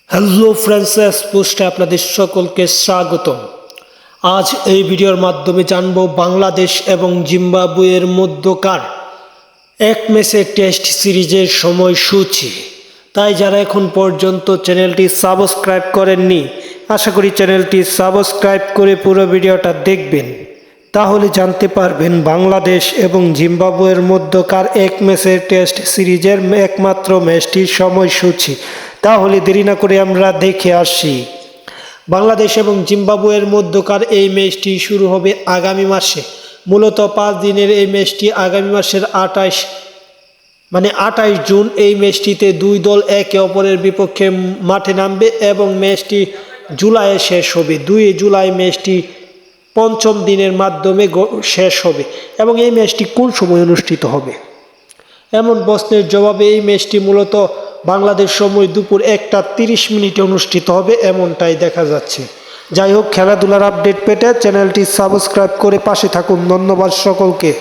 Hello friends, পোস্টে আপনাদের সকলকে স্বাগতম। আজ এই ভিডিওর মাধ্যমে জানব বাংলাদেশ এবং জিম্বাবুয়ের মধ্যকার এক ম্যাচের টেস্ট সিরিজের সময়সূচি। তাই যারা এখন পর্যন্ত চ্যানেলটি সাবস্ক্রাইব করেননি, আশা করি চ্যানেলটি সাবস্ক্রাইব করে পুরো ভিডিওটা দেখবেন। তাহলে জানতে পারবেন বাংলাদেশ এবং জিম্বাবুয়ের মধ্যকার এক ম্যাচের টেস্ট সিরিজের একমাত্র ম্যাচটির সময়সূচি। তাহলে দেরি না করে আমরা দেখে আসি। বাংলাদেশ এবং জিম্বাবুয়ের মধ্যকার এই ম্যাচটি শুরু হবে আগামী মাসে। মূলত 5 দিনের এই ম্যাচটি আগামী মাসের 28 জুন এই ম্যাচটিতে দুই দল একে অপরের বিপক্ষে মাঠে নামবে এবং ম্যাচটি জুলাইয়ে শেষ হবে। 2 জুলাই ম্যাচটি পঞ্চম দিনের মাধ্যমে শেষ হবে। এবং এই ম্যাচটি কোন সময় অনুষ্ঠিত হবে এমন প্রশ্নের জবাবে এই ম্যাচটি মূলত বাংলাদেশ সময় দুপুর 1:30 অনুষ্ঠিত হবে এমনটাই দেখা যাচ্ছে। যাই হোক, খেলাধুলার আপডেট পেতে চ্যানেলটি সাবস্ক্রাইব করে পাশে থাকুন। ধন্যবাদ সকলকে।